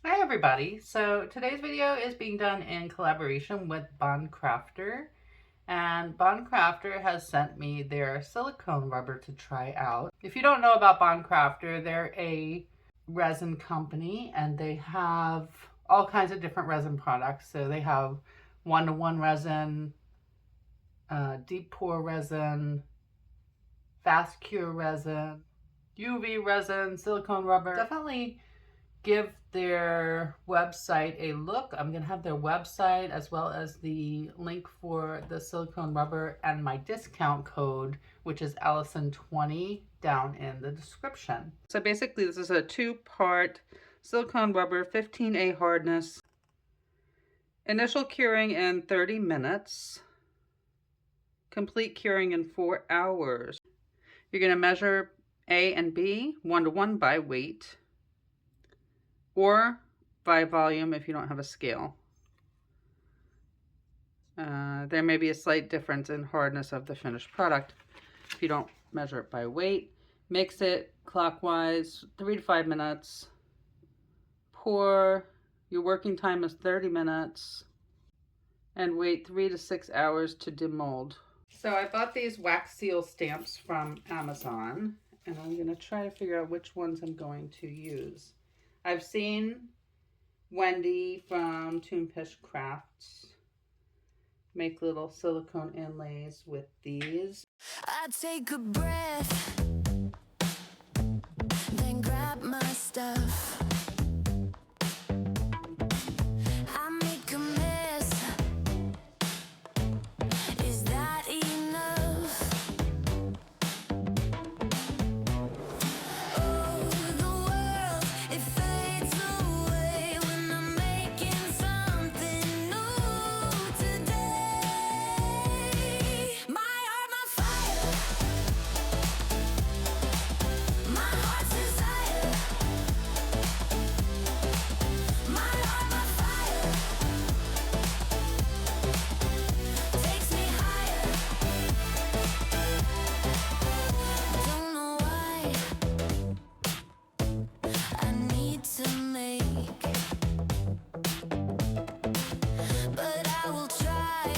Hi everybody, so today's video is being done in collaboration with Craftor, and Craftor has sent me their silicone rubber to try out. If you don't know about Craftor, they're a resin company and they have all kinds of different resin products. So they have one-to-one resin, deep pour resin, fast cure resin, UV resin, silicone rubber. Definitely give their website a look. I'm going to have their website as well as the link for the silicone rubber and my discount code, which is Allison20, down in the description. So basically this is a two-part silicone rubber, 15A hardness, initial curing in 30 minutes, complete curing in 4 hours. You're going to measure A and B 1-to-1 by weight, or by volume if you don't have a scale. There may be a slight difference in hardness of the finished product if you don't measure it by weight. Mix it clockwise 3 to 5 minutes. Pour. Your working time is 30 minutes. And wait 3 to 6 hours to demold. So I bought these wax seal stamps from Amazon, and I'm going to try to figure out which ones I'm going to use. I've seen Wendy from Toonfish Crafts make little silicone inlays with these. I take a breath, then grab my stuff. I make a mess. Is that enough? Oh, the world, it fades away when I'm making something new today. My heart, my fire, my heart's desire. My heart, my fire, takes me higher. Don't know why I need to make, but I will try,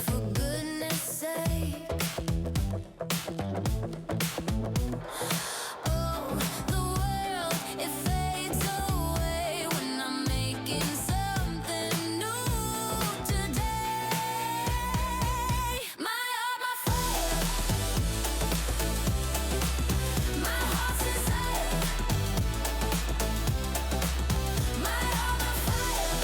for goodness sake. Oh, the world, it fades away when I'm making something new today. My heart, my fire, my heart's desire. My heart, my fire,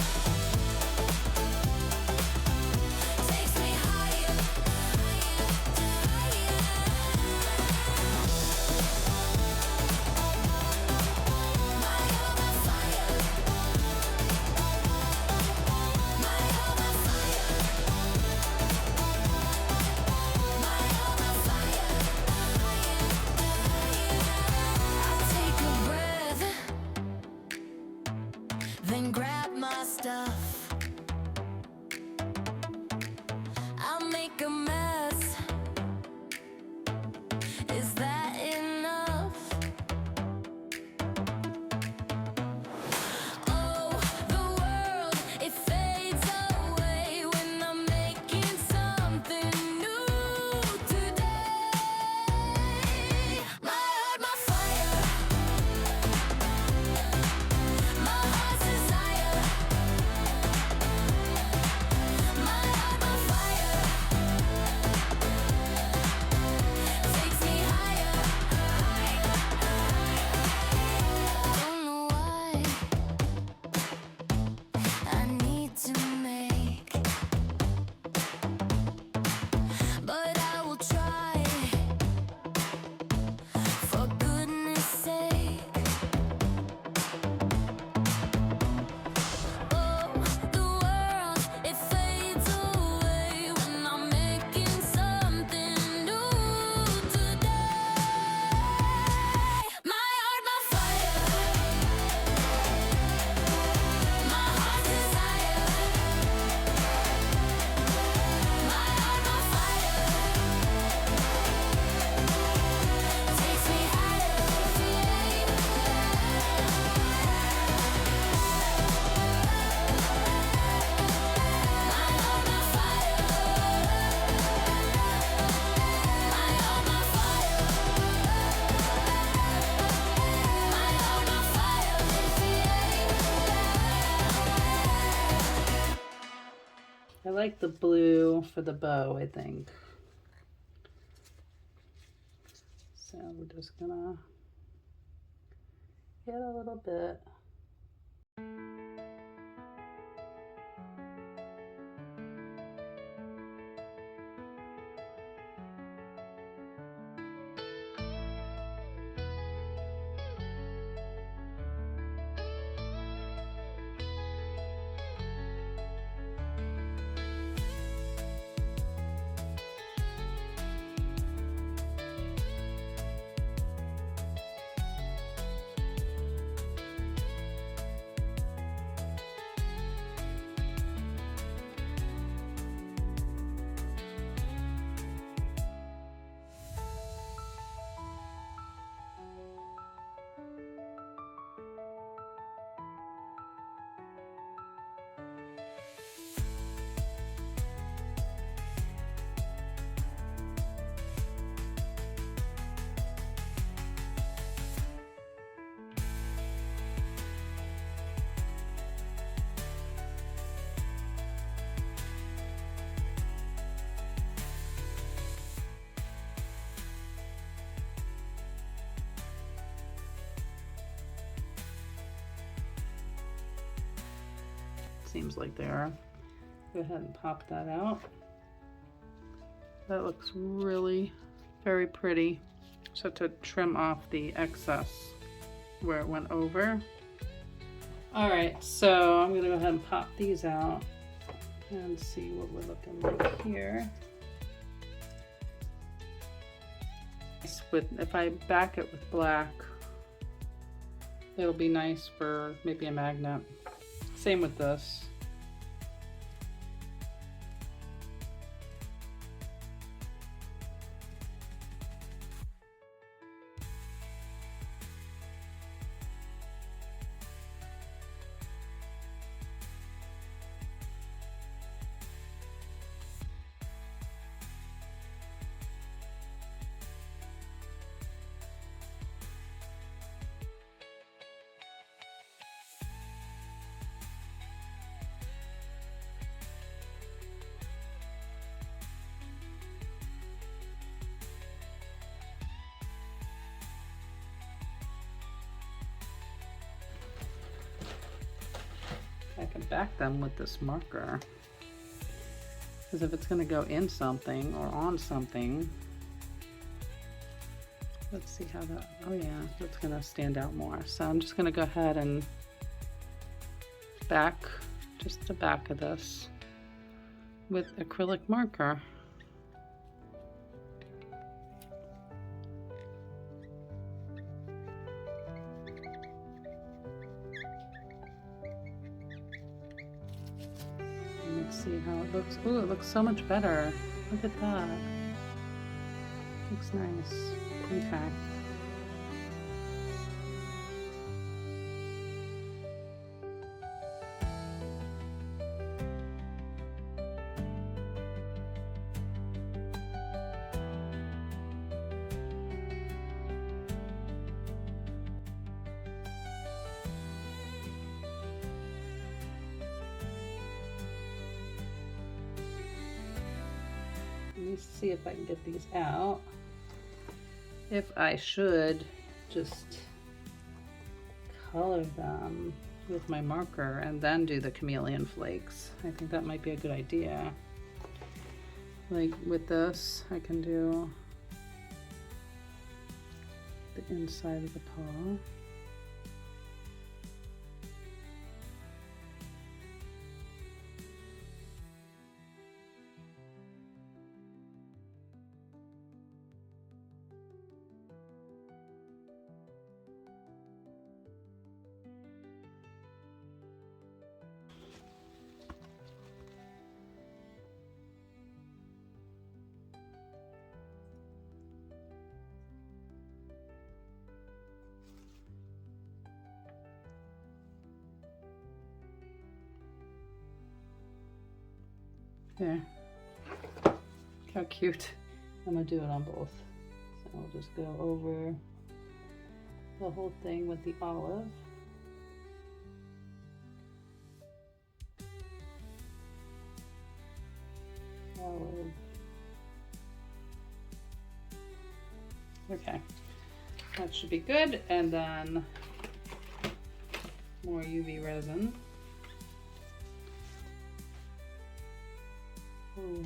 takes me higher, higher. My heart, my fire, my heart, my fire, my heart, my fire, I take a breath, then grab my stuff. I'll make a mess. Is that enough? Oh, the world, it fades away when I'm making something new today. My heart, my fire, my heart's desire. like the blue for the bow, I think. So we're just gonna get a little bit. Seems like they are. Go ahead and pop that out. That looks really very pretty. Just have to trim off the excess where it went over. All right, so I'm gonna go ahead and pop these out and see what we're looking like here. If I back it with black, it'll be nice for maybe a magnet. Same with this. I can back them with this marker, because if it's going to go in something or on something, let's see how that, oh yeah, that's going to stand out more. So I'm just going to go ahead and back just the back of this with acrylic marker. Let's see how it looks. Ooh, it looks so much better. Look at that. Looks nice. Okay. Let me see if I can get these out. If I should just color them with my marker and then do the chameleon flakes. I think that might be a good idea. Like with this, I can do the inside of the paw. There. How cute. I'm gonna do it on both. So I'll just go over the whole thing with the olive. solid. Okay, that should be good. And then more UV resin. Ooh.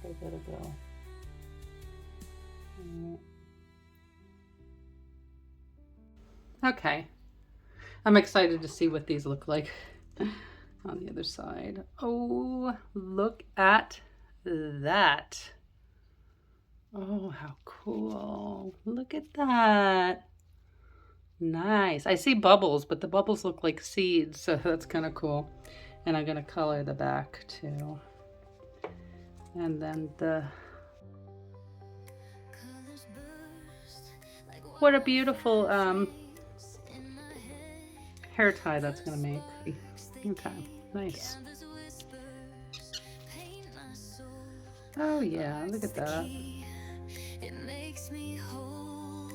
Where's that go? Okay, I'm excited to see what these look like on the other side. Oh, look at that. Oh, how cool. Look at that. Nice. I see bubbles, but the bubbles look like seeds, so that's kind of cool. And I'm going to color the back too. And then what a beautiful hair tie that's going to make. Okay, nice. Oh yeah, look at that. It makes me whole,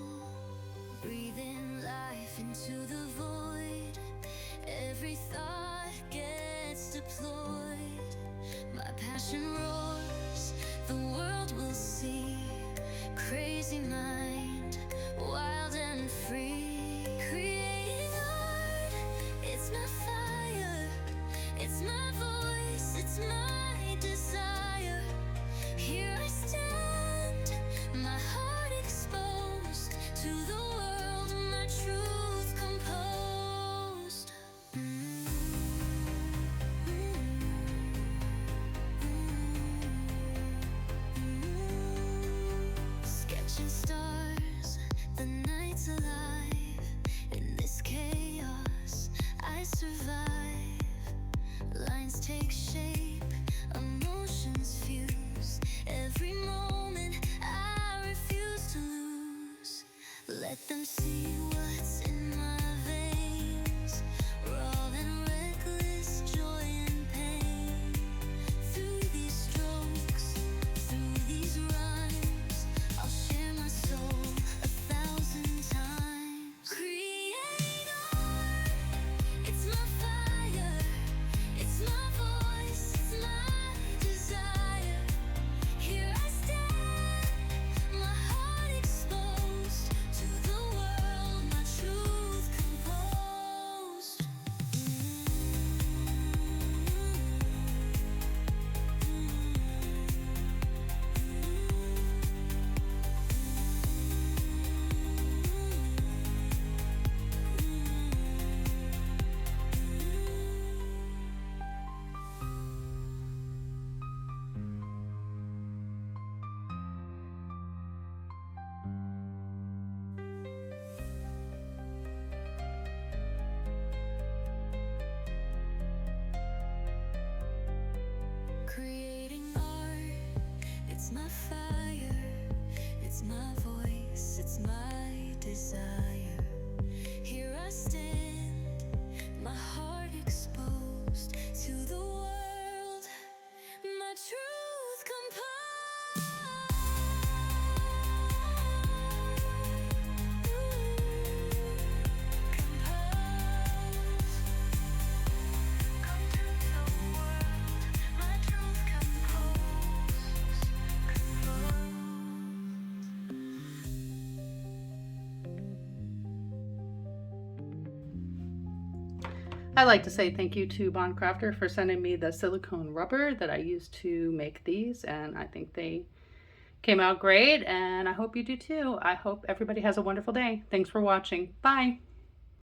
breathing life into the void. Every thought gets deployed. My passion roars, the world will see. Crazy mind, wild and free. Creating art, it's my fire, it's my voice, it's my desire. Here I stand, my heart exposed to the world, my truth composed. Sketching stars, the night's alive. In this chaos, I survive. Lines take shape, emotions fuse. Every moment I refuse to lose. Let them see what's in my veins. Raw and reckless, joy and pain. Through these strokes, through these rhymes, I'll share my soul 1,000 times. Create art, it's my fire, it's my voice, it's my desire. Here I stand, my heart exposed to the world, my truth composed. Creating art, it's my fire, it's my voice, it's my desire. Here I stand, my heart exposed to the world, my truth I'd like to say thank you to Bond Crafter for sending me the silicone rubber that I used to make these, and I think they came out great, and I hope you do too. I hope everybody has a wonderful day. Thanks for watching. Bye.